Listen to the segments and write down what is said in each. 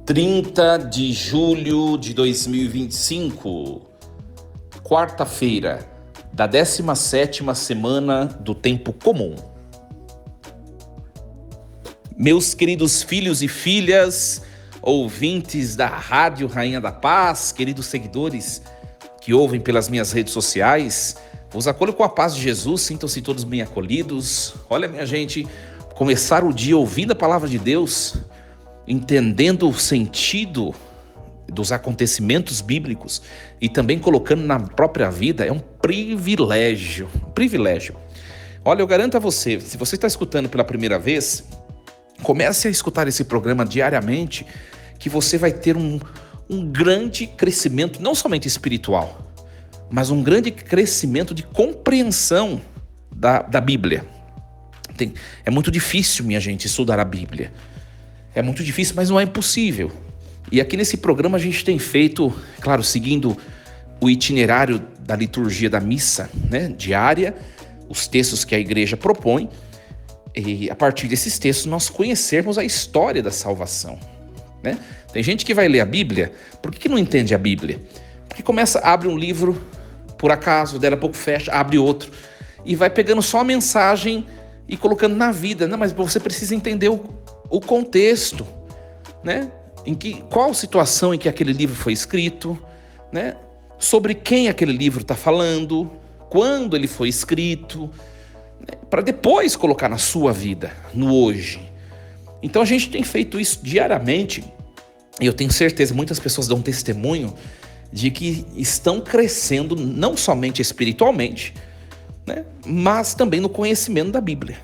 30 de julho de 2025, quarta-feira da 17ª semana do Tempo Comum. Meus queridos filhos e filhas, ouvintes da Rádio Rainha da Paz, queridos seguidores que ouvem pelas minhas redes sociais, vos acolho com a paz de Jesus, sintam-se todos bem acolhidos. Olha, minha gente, começar o dia ouvindo a palavra de Deus, entendendo o sentido dos acontecimentos bíblicos e também colocando na própria vida é um privilégio. Olha, eu garanto a você, se você está escutando pela primeira vez, comece a escutar esse programa diariamente, que você vai ter um grande crescimento, não somente espiritual, mas um grande crescimento de compreensão da Bíblia. É muito difícil, minha gente, estudar a Bíblia. É muito difícil, mas não é impossível. E aqui nesse programa a gente tem feito, claro, seguindo o itinerário da liturgia da missa, né, diária, os textos que a igreja propõe, e a partir desses textos nós conhecermos a história da salvação, né? Tem gente que vai ler a Bíblia, por que não entende a Bíblia? Porque abre um livro, por acaso, dela a pouco fecha, abre outro, e vai pegando só a mensagem e colocando na vida. Não, mas você precisa entender o contexto, né? Qual situação em que aquele livro foi escrito, né? Sobre quem aquele livro está falando, quando ele foi escrito, né? Para depois colocar na sua vida, no hoje. Então a gente tem feito isso diariamente, e eu tenho certeza, muitas pessoas dão testemunho de que estão crescendo não somente espiritualmente, né? Mas também no conhecimento da Bíblia,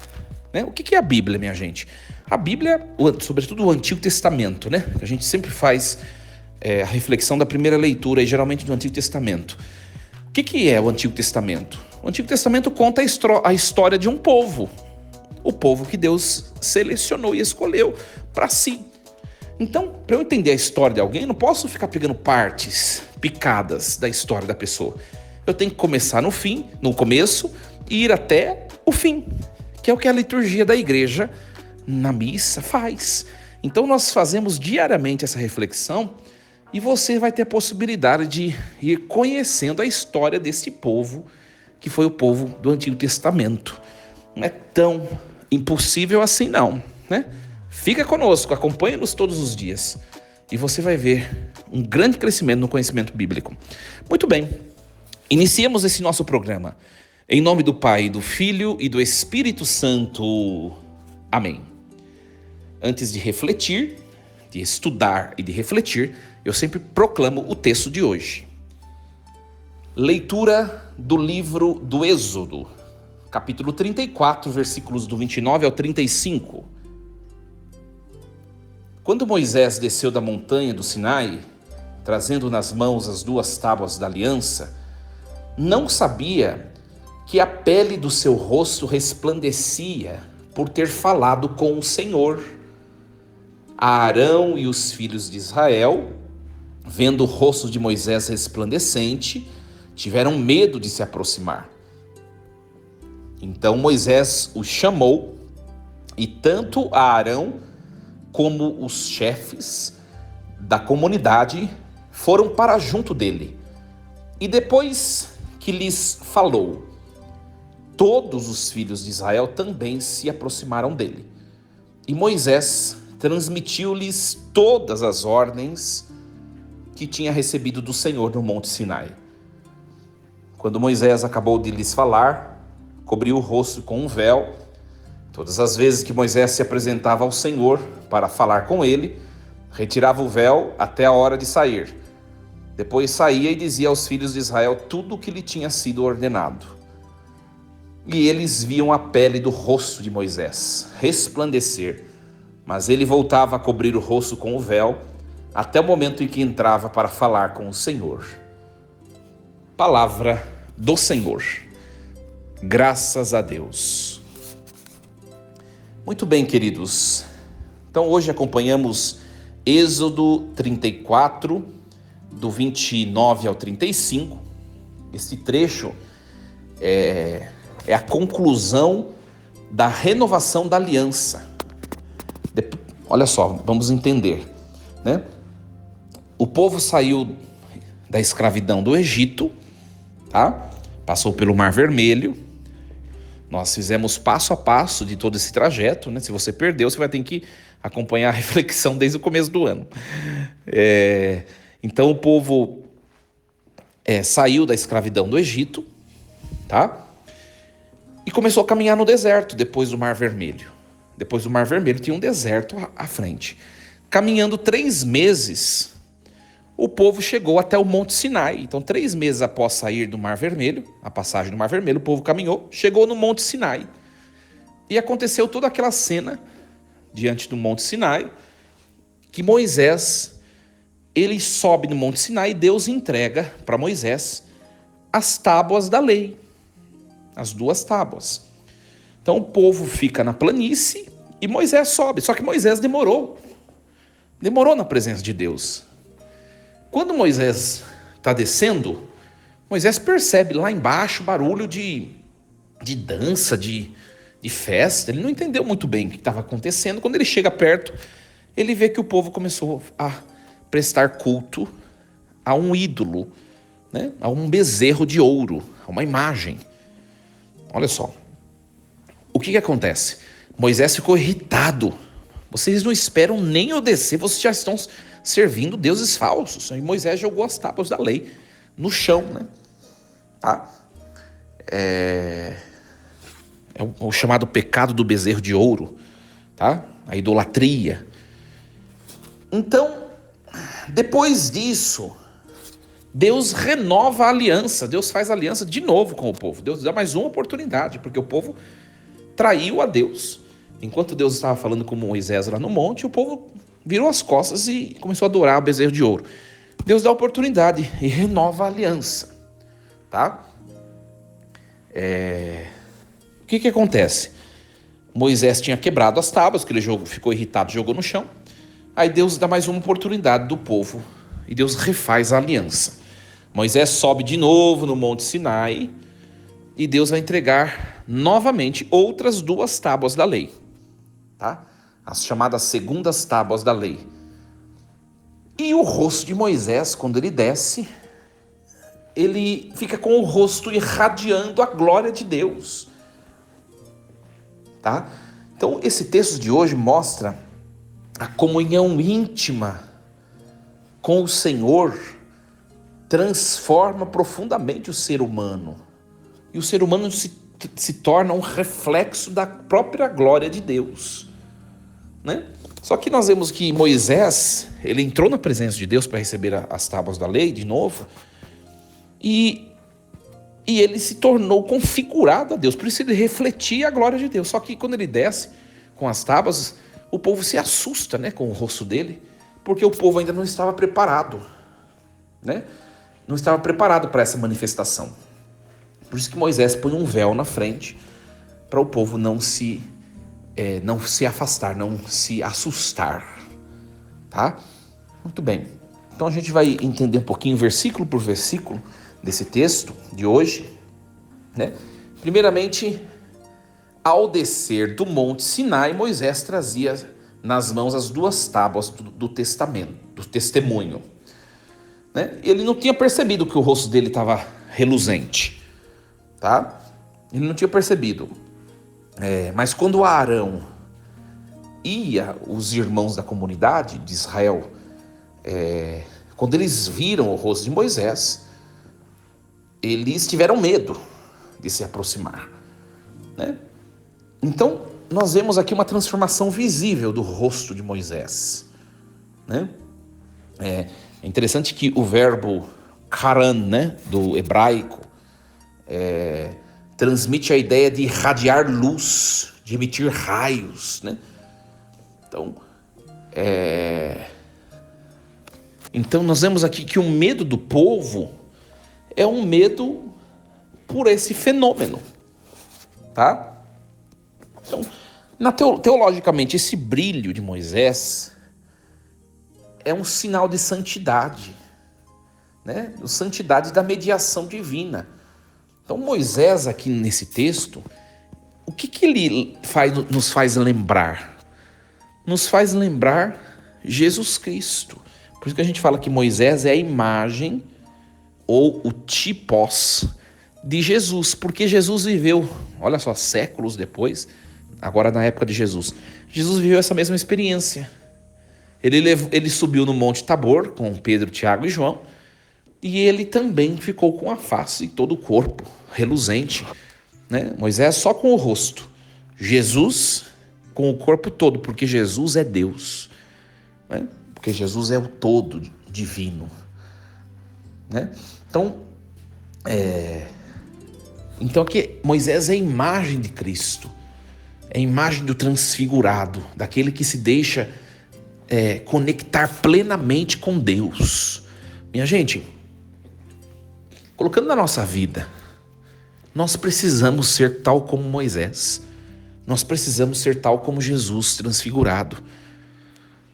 né? O que é a Bíblia, minha gente? A Bíblia, sobretudo o Antigo Testamento, né? A gente sempre faz a reflexão da primeira leitura, geralmente do Antigo Testamento. O que é o Antigo Testamento? O Antigo Testamento conta a história de um povo. O povo que Deus selecionou e escolheu para si. Então, para eu entender a história de alguém, eu não posso ficar pegando partes picadas da história da pessoa. Eu tenho que começar no começo, e ir até o fim, que é o que a liturgia da igreja na missa faz. Então nós fazemos diariamente essa reflexão, e você vai ter a possibilidade de ir conhecendo a história desse povo, que foi o povo do Antigo Testamento. Não é tão impossível assim não, né? Fica conosco, acompanhe-nos todos os dias, e você vai ver um grande crescimento no conhecimento bíblico. Muito bem, iniciemos esse nosso programa. Em nome do Pai, do Filho e do Espírito Santo. Amém. Antes de refletir, de estudar e de refletir, eu sempre proclamo o texto de hoje. Leitura do livro do Êxodo, capítulo 34, versículos do 29 ao 35. Quando Moisés desceu da montanha do Sinai, trazendo nas mãos as 2 tábuas da aliança, não sabia que a pele do seu rosto resplandecia por ter falado com o Senhor. Arão e os filhos de Israel, vendo o rosto de Moisés resplandecente, tiveram medo de se aproximar. Então Moisés os chamou, e tanto a Arão como os chefes da comunidade foram para junto dele. E depois que lhes falou, todos os filhos de Israel também se aproximaram dele. E Moisés transmitiu-lhes todas as ordens que tinha recebido do Senhor no Monte Sinai. Quando Moisés acabou de lhes falar, cobriu o rosto com um véu. Todas as vezes que Moisés se apresentava ao Senhor para falar com ele, retirava o véu até a hora de sair. Depois saía e dizia aos filhos de Israel tudo o que lhe tinha sido ordenado. E eles viam a pele do rosto de Moisés resplandecer, mas ele voltava a cobrir o rosto com o véu até o momento em que entrava para falar com o Senhor. Palavra do Senhor. Graças a Deus. Muito bem, queridos. Então hoje acompanhamos Êxodo 34, do 29 ao 35. Esse trecho é a conclusão da renovação da aliança. Olha só, vamos entender. né? O povo saiu da escravidão do Egito, tá? Passou pelo Mar Vermelho. Nós fizemos passo a passo de todo esse trajeto, né? Se você perdeu, você vai ter que acompanhar a reflexão desde o começo do ano. Então o povo saiu da escravidão do Egito, tá? E começou a caminhar no deserto depois do Mar Vermelho. Depois do Mar Vermelho tinha um deserto à frente. Caminhando 3 meses, o povo chegou até o Monte Sinai. Então 3 meses após sair do Mar Vermelho, a passagem do Mar Vermelho, o povo caminhou, chegou no Monte Sinai. E aconteceu toda aquela cena diante do Monte Sinai, que Moisés, ele sobe no Monte Sinai e Deus entrega para Moisés as tábuas da lei, as 2 tábuas. Então o povo fica na planície e Moisés sobe, só que Moisés demorou na presença de Deus. Quando Moisés está descendo, Moisés percebe lá embaixo barulho de dança, de festa. Ele não entendeu muito bem o que estava acontecendo. Quando ele chega perto, ele vê que o povo começou a prestar culto a um ídolo, né? A um bezerro de ouro, a uma imagem. Olha só. O que acontece? Moisés ficou irritado. Vocês não esperam nem eu descer, vocês já estão servindo deuses falsos. E Moisés jogou as tábuas da lei no chão, né? Tá? É o chamado pecado do bezerro de ouro, tá? A idolatria. Então, depois disso, Deus renova a aliança. Deus faz aliança de novo com o povo. Deus dá mais uma oportunidade, porque o povo traiu a Deus. Enquanto Deus estava falando com Moisés lá no monte, o povo virou as costas e começou a adorar o bezerro de ouro. Deus dá a oportunidade e renova a aliança, tá? O que acontece? Moisés tinha quebrado as tábuas, que ele ficou irritado, jogou no chão. Aí Deus dá mais uma oportunidade do povo e Deus refaz a aliança. Moisés sobe de novo no Monte Sinai e Deus vai entregar novamente outras 2 tábuas da lei, tá? As chamadas segundas tábuas da lei. E o rosto de Moisés, quando ele desce, ele fica com o rosto irradiando a glória de Deus, tá? Então esse texto de hoje mostra a comunhão íntima com o Senhor, transforma profundamente o ser humano. E o ser humano se torna um reflexo da própria glória de Deus, né? Só que nós vemos que Moisés, ele entrou na presença de Deus para receber as tábuas da lei de novo, e ele se tornou configurado a Deus, por isso ele refletia a glória de Deus. Só que quando ele desce com as tábuas, o povo se assusta, né, com o rosto dele, porque o povo ainda não estava preparado, né? Não estava preparado para essa manifestação. Por isso que Moisés põe um véu na frente, para o povo não se afastar, não se assustar, tá? Muito bem. Então a gente vai entender um pouquinho, versículo por versículo, desse texto de hoje, né? Primeiramente, ao descer do Monte Sinai, Moisés trazia nas mãos as 2 tábuas do testamento, do testemunho, né? Ele não tinha percebido que o rosto dele estava reluzente, tá? Ele não tinha percebido. Mas quando Arão os irmãos da comunidade de Israel, quando eles viram o rosto de Moisés, eles tiveram medo de se aproximar, né? Então, nós vemos aqui uma transformação visível do rosto de Moisés, né? É interessante que o verbo karan, né, do hebraico, transmite a ideia de irradiar luz, de emitir raios, né? Então nós vemos aqui que o medo do povo é um medo por esse fenômeno, tá? Então, teologicamente, esse brilho de Moisés é um sinal de santidade, né? De santidade da mediação divina. Então Moisés aqui nesse texto, o que ele nos faz lembrar? Nos faz lembrar Jesus Cristo. Por isso que a gente fala que Moisés é a imagem ou o tipos de Jesus, porque Jesus viveu, olha só, séculos depois, agora na época de Jesus, Jesus viveu essa mesma experiência. Ele subiu no Monte Tabor com Pedro, Tiago e João, e ele também ficou com a face e todo o corpo reluzente, né? Moisés só com o rosto, Jesus com o corpo todo, porque Jesus é Deus, né? Porque Jesus é o todo divino, né? Então aqui Moisés é a imagem de Cristo, é a imagem do transfigurado, daquele que se deixa conectar plenamente com Deus. Minha gente, colocando na nossa vida, nós precisamos ser tal como Moisés, nós precisamos ser tal como Jesus transfigurado.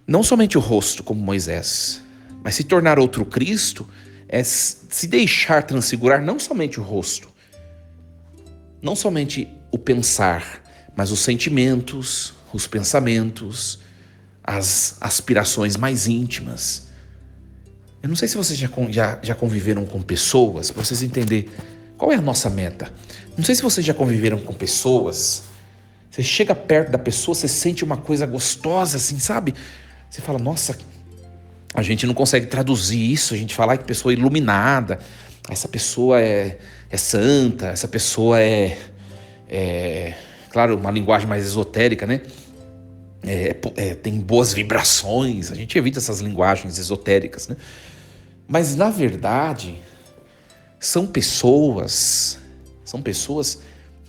Não somente o rosto como Moisés, mas se tornar outro Cristo é se deixar transfigurar não somente o rosto, não somente o pensar, mas os sentimentos, os pensamentos, as aspirações mais íntimas. Eu não sei se vocês já conviveram com pessoas, para vocês entenderem qual é a nossa meta. Não sei se vocês já conviveram com pessoas, você chega perto da pessoa, você sente uma coisa gostosa assim, sabe? Você fala, nossa, a gente não consegue traduzir isso, a gente fala que pessoa iluminada, essa pessoa é santa, essa pessoa claro, uma linguagem mais esotérica, né? Tem boas vibrações, a gente evita essas linguagens esotéricas, né? Mas na verdade são pessoas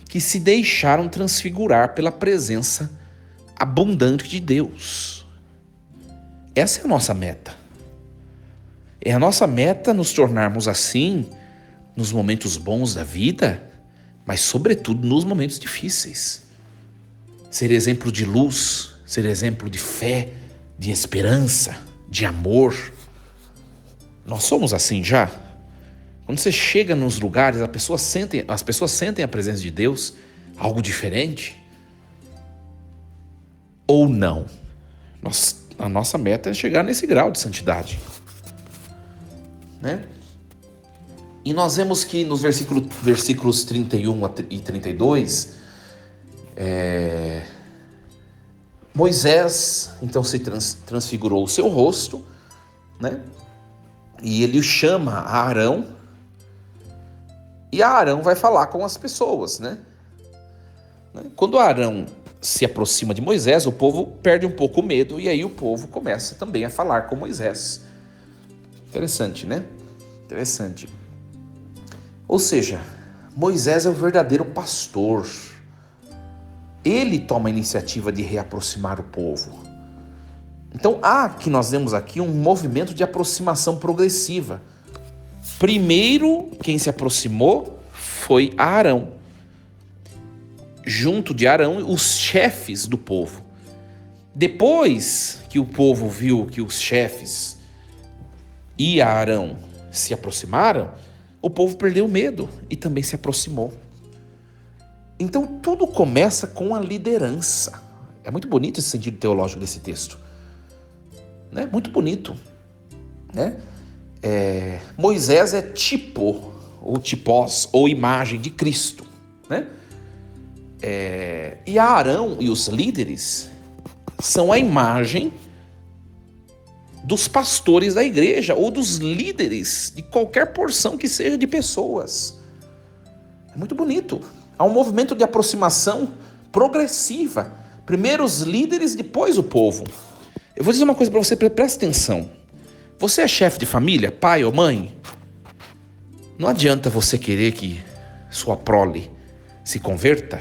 que se deixaram transfigurar pela presença abundante de Deus. Essa é a nossa meta. É a nossa meta nos tornarmos assim nos momentos bons da vida, mas sobretudo nos momentos difíceis. Ser exemplo de luz, ser exemplo de fé, de esperança, de amor. Nós somos assim já. Quando você chega nos lugares, as pessoas sentem a presença de Deus, algo diferente? Ou não? A nossa meta é chegar nesse grau de santidade, né? E nós vemos que nos versículos 31 e 32, Moisés então se transfigurou o seu rosto, né? E ele chama a Arão, e Arão vai falar com as pessoas, né? Quando Arão se aproxima de Moisés, o povo perde um pouco o medo, e aí o povo começa também a falar com Moisés. Interessante, né? Interessante. Ou seja, Moisés é o verdadeiro pastor. Ele toma a iniciativa de reaproximar o povo. Então que nós vemos aqui um movimento de aproximação progressiva. Primeiro, quem se aproximou foi Arão. Junto de Arão, os chefes do povo. Depois que o povo viu que os chefes e Arão se aproximaram, o povo perdeu o medo e também se aproximou. Então tudo começa com a liderança. É muito bonito esse sentido teológico desse texto, né? Muito bonito, né? Moisés é tipo, ou tipos, ou imagem de Cristo, né? E Arão e os líderes são a imagem dos pastores da igreja, ou dos líderes de qualquer porção que seja de pessoas. É muito bonito. Há um movimento de aproximação progressiva. Primeiro os líderes, depois o povo. Eu vou dizer uma coisa para você, presta atenção. Você é chefe de família, pai ou mãe? Não adianta você querer que sua prole se converta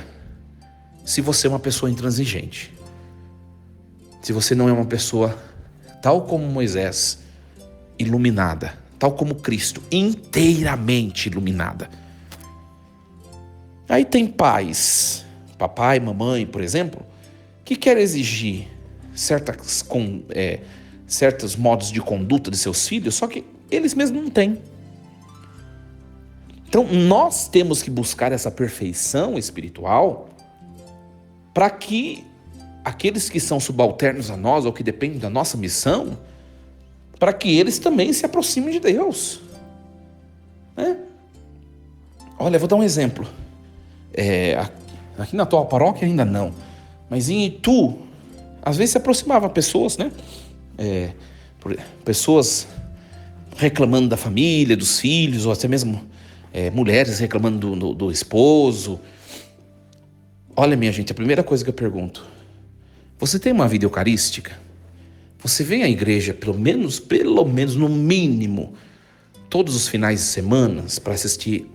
se você é uma pessoa intransigente. Se você não é uma pessoa tal como Moisés, iluminada, tal como Cristo, inteiramente iluminada. Aí tem pais, papai, mamãe, por exemplo, que querem exigir certos modos de conduta de seus filhos, só que eles mesmos não têm. Então nós temos que buscar essa perfeição espiritual para que aqueles que são subalternos a nós ou que dependem da nossa missão, para que eles também se aproximem de Deus. Né? Olha, eu vou dar um exemplo. Aqui na tua paróquia ainda não, mas em Itu, às vezes se aproximava pessoas, né? Pessoas reclamando da família, dos filhos, ou até mesmo mulheres reclamando do esposo. Olha, minha gente, a primeira coisa que eu pergunto: você tem uma vida eucarística? Você vem à igreja pelo menos no mínimo, todos os finais de semana para assistir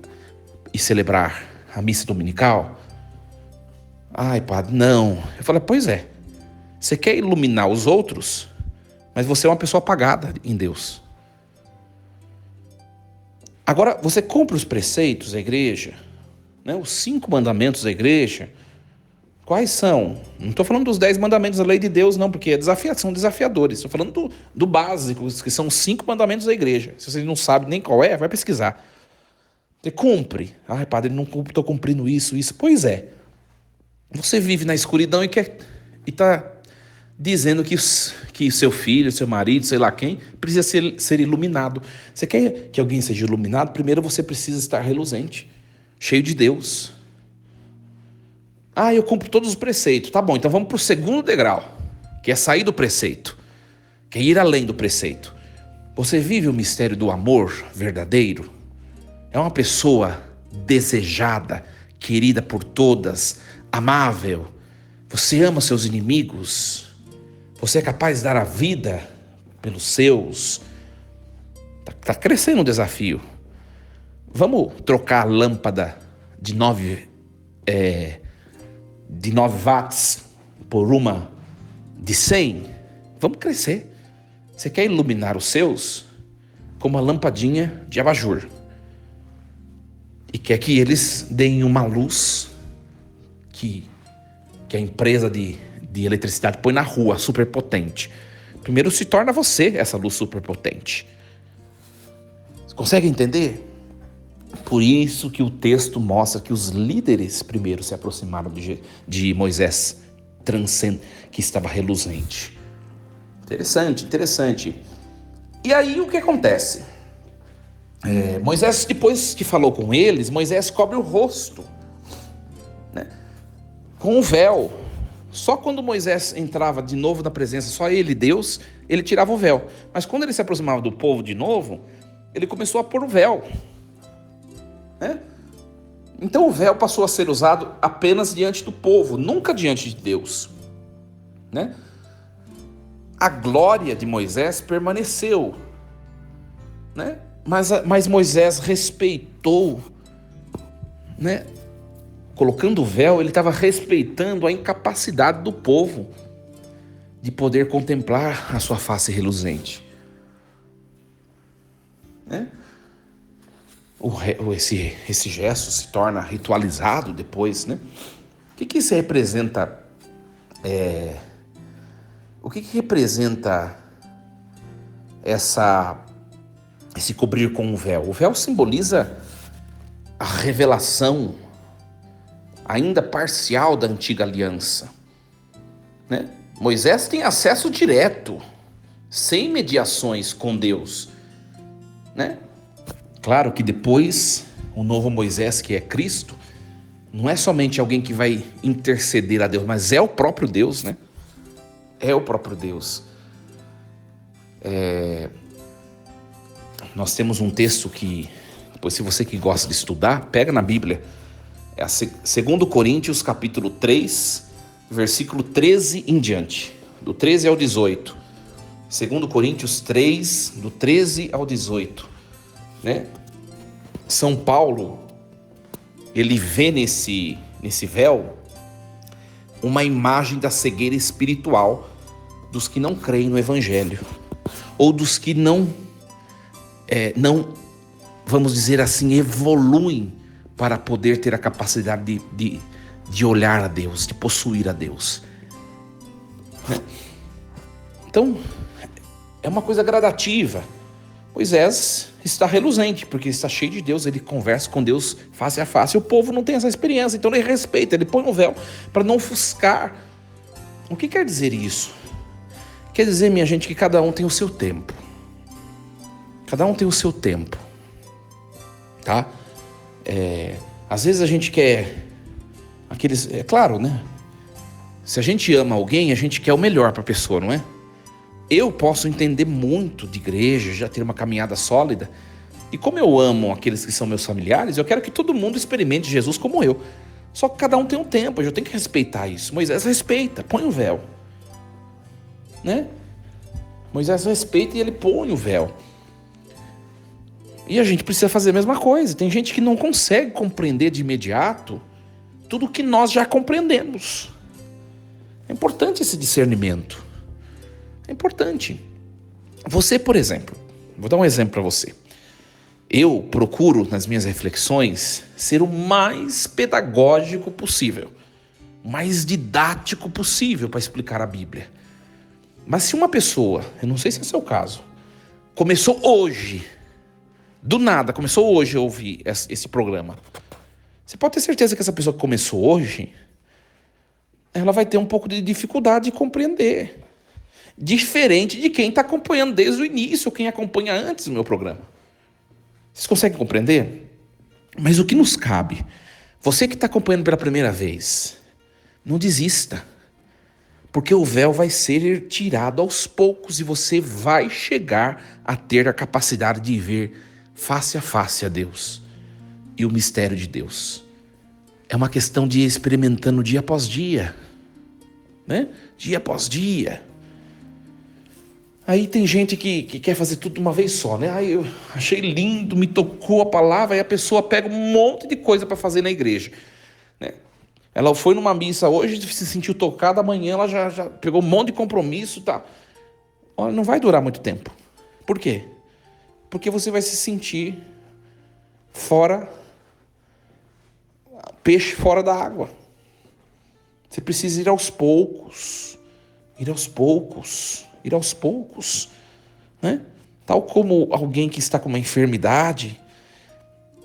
e celebrar a missa dominical? Ai, padre, não. Eu falei, pois é. Você quer iluminar os outros, mas você é uma pessoa apagada em Deus. Agora, você cumpre os preceitos da igreja, né? Os 5 mandamentos da igreja. Quais são? Não estou falando dos 10 mandamentos da lei de Deus, não, porque são desafiadores. Estou falando do básico, que são os 5 mandamentos da igreja. Se você não sabe nem qual vai pesquisar. Você cumpre. Ai, padre, não estou cumprindo isso. Pois é. Você vive na escuridão e está dizendo que seu filho, seu marido, sei lá quem, precisa ser iluminado. Você quer que alguém seja iluminado? Primeiro você precisa estar reluzente, cheio de Deus. Eu cumpro todos os preceitos. Tá bom, então vamos para o segundo degrau, que é sair do preceito, que é ir além do preceito. Você vive o mistério do amor verdadeiro? É uma pessoa desejada, querida por todas, amável. Você ama seus inimigos? Você é capaz de dar a vida pelos seus? Tá crescendo o desafio. Vamos trocar a lâmpada de 9 watts por uma de 100? Vamos crescer. Você quer iluminar os seus com uma lampadinha de abajur. E quer que eles deem uma luz que a empresa de eletricidade põe na rua, super potente. Primeiro se torna você essa luz super potente. Você consegue entender? Por isso que o texto mostra que os líderes primeiro se aproximaram de Moisés, que estava reluzente. Interessante. E aí o que acontece? Moisés, depois que falou com eles, Moisés cobre o rosto, né, com um véu. Só quando Moisés entrava de novo na presença, só ele, Deus, ele tirava o véu. Mas quando ele se aproximava do povo de novo, ele começou a pôr o véu. Né? Então o véu passou a ser usado apenas diante do povo, nunca diante de Deus. Né? A glória de Moisés permaneceu. Né? Mas Moisés respeitou, né? Colocando o véu, ele estava respeitando a incapacidade do povo de poder contemplar a sua face reluzente. Né? Esse gesto se torna ritualizado depois, né? O que isso representa? O que representa esse cobrir com o véu? O véu simboliza a revelação ainda parcial da antiga aliança. Né? Moisés tem acesso direto, sem mediações com Deus. Né? Claro que depois, o novo Moisés, que é Cristo, não é somente alguém que vai interceder a Deus, mas é o próprio Deus, né? É o próprio Deus. Nós temos um texto que, depois, se você que gosta de estudar, pega na Bíblia. É 2 Coríntios, capítulo 3, versículo 13 em diante. Do 13 ao 18. 2 Coríntios 3, do 13 ao 18. Né? São Paulo, ele vê nesse véu uma imagem da cegueira espiritual dos que não creem no Evangelho, ou dos que não, vamos dizer assim, evoluem para poder ter a capacidade de olhar a Deus, de possuir a Deus. Então, é uma coisa gradativa. Moisés está reluzente, porque está cheio de Deus, ele conversa com Deus face a face. O povo não tem essa experiência, então ele respeita, ele põe um véu para não ofuscar O que quer dizer isso? Quer dizer, minha gente, que cada um tem o seu tempo. Cada um tem o seu tempo, tá? Às vezes a gente quer aqueles... É claro, né? Se a gente ama alguém, a gente quer o melhor para a pessoa, não é? Eu posso entender muito de igreja, já ter uma caminhada sólida. E como eu amo aqueles que são meus familiares, eu quero que todo mundo experimente Jesus como eu. Só que cada um tem um tempo, eu tenho que respeitar isso. Moisés respeita, põe o véu. Né? Moisés respeita e ele põe o véu. E a gente precisa fazer a mesma coisa. Tem gente que não consegue compreender de imediato tudo que nós já compreendemos. É importante esse discernimento. É importante. Você, por exemplo, vou dar um exemplo para você. Eu procuro, nas minhas reflexões, ser o mais pedagógico possível, o mais didático possível para explicar a Bíblia. Mas se uma pessoa, eu não sei se é o seu caso, começou hoje, do nada, começou hoje a ouvir esse programa, você pode ter certeza que essa pessoa que começou hoje, ela vai ter um pouco de dificuldade de compreender. Diferente de quem está acompanhando desde o início, ou quem acompanha antes do meu programa. Vocês conseguem compreender? Mas o que nos cabe? Você que está acompanhando pela primeira vez, não desista. Porque o véu vai ser tirado aos poucos e você vai chegar a ter a capacidade de ver face a face a Deus e o mistério de Deus. É uma questão de ir experimentando dia após dia, né? Dia após dia. Aí tem gente que quer fazer tudo de uma vez só, né? Aí eu achei lindo, me tocou a palavra, aí a pessoa pega um monte de coisa para fazer na igreja, né? Ela foi numa missa hoje, se sentiu tocada, amanhã ela já pegou um monte de compromisso, tá? Olha, não vai durar muito tempo. Por quê? Porque você vai se sentir fora, peixe fora da água. Você precisa ir aos poucos, ir aos poucos. Ir aos poucos, né? Tal como alguém que está com uma enfermidade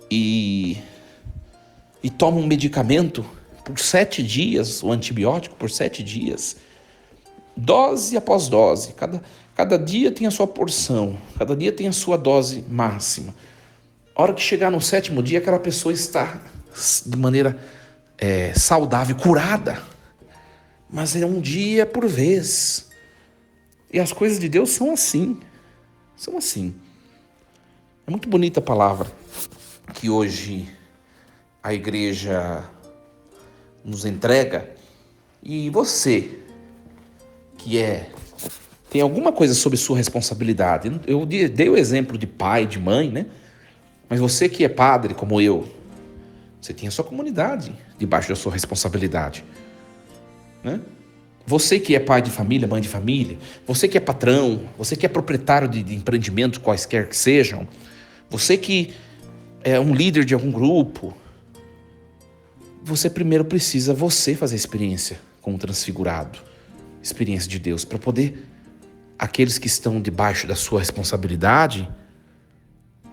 e toma um medicamento por 7 dias, o antibiótico por 7 dias, dose após dose, cada dia tem a sua porção, cada dia tem a sua dose máxima. A hora que chegar no 7º dia, aquela pessoa está de maneira saudável, curada, mas é um dia por vez. E as coisas de Deus são assim. São assim. É muito bonita a palavra que hoje a igreja nos entrega. E você, que tem alguma coisa sobre sua responsabilidade. Eu dei o exemplo de pai, de mãe, né? Mas você que é padre, como eu, você tem a sua comunidade debaixo da sua responsabilidade, né? Você que é pai de família, mãe de família, você que é patrão, você que é proprietário de empreendimentos, quaisquer que sejam, você que é um líder de algum grupo, você primeiro precisa fazer experiência com o transfigurado, experiência de Deus, para poder aqueles que estão debaixo da sua responsabilidade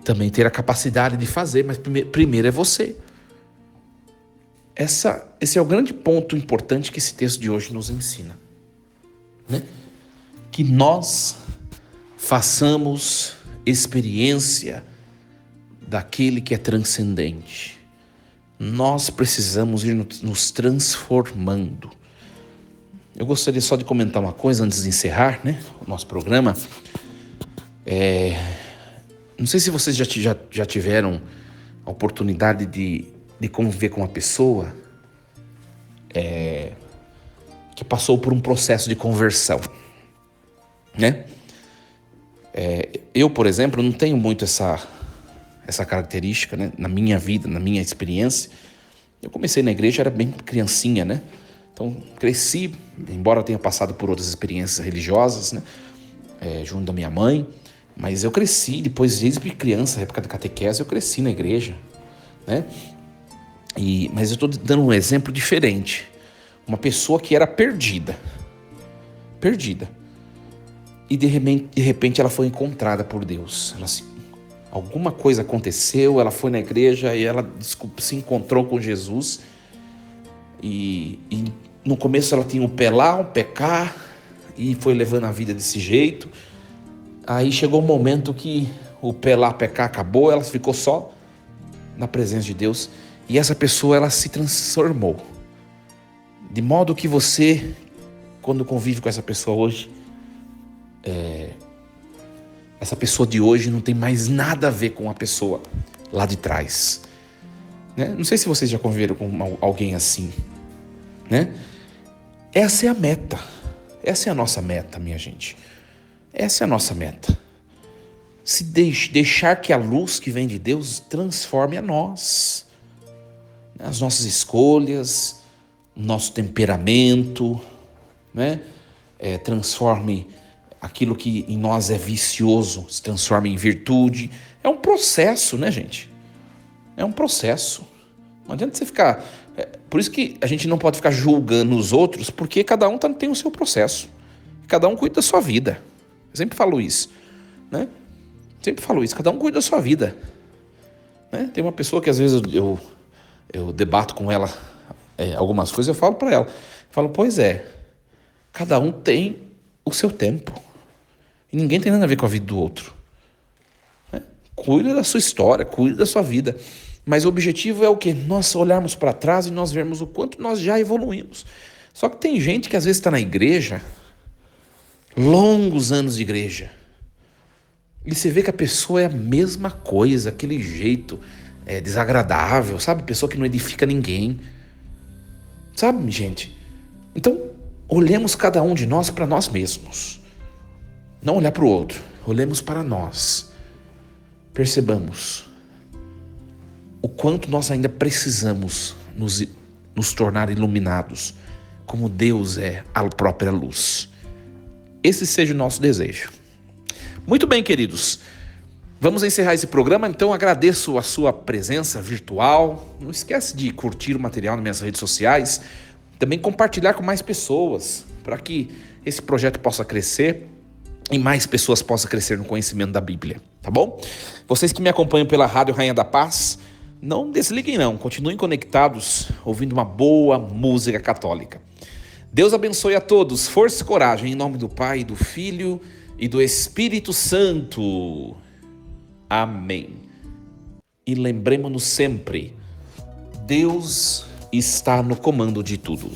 também ter a capacidade de fazer, mas primeiro é você. Esse é o grande ponto importante que esse texto de hoje nos ensina, né? Que nós façamos experiência daquele que é transcendente. Nós precisamos ir nos transformando. Eu gostaria só de comentar uma coisa antes de encerrar, né, o nosso programa. Não sei se vocês já tiveram a oportunidade de conviver com uma pessoa que passou por um processo de conversão, né? Eu, por exemplo, não tenho muito essa característica, né? Na minha vida, na minha experiência. Eu comecei na igreja, era bem criancinha, né? Então, cresci, embora tenha passado por outras experiências religiosas, né? Junto da minha mãe, mas eu cresci, depois, desde criança, na época da catequese, eu cresci na igreja, né? Mas eu estou dando um exemplo diferente. Uma pessoa que era perdida. E de repente ela foi encontrada por Deus. Alguma coisa aconteceu, ela foi na igreja e ela se encontrou com Jesus. E No começo ela tinha um pé lá, um pé cá, e foi levando a vida desse jeito. Aí chegou um momento que o pé lá, pé cá acabou, ela ficou só na presença de Deus. E essa pessoa, ela se transformou. De modo que você, quando convive com essa pessoa hoje, essa pessoa de hoje não tem mais nada a ver com a pessoa lá de trás. Né? Não sei se vocês já conviveram com alguém assim. Né? Essa é a meta. Essa é a nossa meta, minha gente. Essa é a nossa meta. Se deixar que a luz que vem de Deus transforme a nós. As nossas escolhas, nosso temperamento, né? Transforme aquilo que em nós é vicioso, se transforme em virtude. É um processo, né, gente? É um processo. Não adianta você ficar... Por isso que a gente não pode ficar julgando os outros, porque cada um tem o seu processo. Cada um cuida da sua vida. Eu sempre falo isso, né? Sempre falo isso, cada um cuida da sua vida. Né? Tem uma pessoa que às vezes eu debato com ela algumas coisas, eu falo para ela. Falo, pois é, cada um tem o seu tempo. E ninguém tem nada a ver com a vida do outro. Né? Cuida da sua história, cuida da sua vida. Mas o objetivo é o quê? Nós olharmos para trás e nós vermos o quanto nós já evoluímos. Só que tem gente que às vezes está na igreja, longos anos de igreja, e você vê que a pessoa é a mesma coisa, aquele jeito desagradável, sabe? Pessoa que não edifica ninguém. Sabe, gente? Então, olhemos cada um de nós para nós mesmos. Não olhar para o outro. Olhemos para nós. Percebamos o quanto nós ainda precisamos nos tornar iluminados, como Deus é a própria luz. Esse seja o nosso desejo. Muito bem, queridos. Vamos encerrar esse programa, então agradeço a sua presença virtual. Não esquece de curtir o material nas minhas redes sociais, também compartilhar com mais pessoas, para que esse projeto possa crescer e mais pessoas possam crescer no conhecimento da Bíblia, tá bom? Vocês que me acompanham pela Rádio Rainha da Paz, não desliguem não, continuem conectados, ouvindo uma boa música católica. Deus abençoe a todos, força e coragem, em nome do Pai, do Filho e do Espírito Santo. Amém. E lembremos-nos sempre, Deus está no comando de tudo.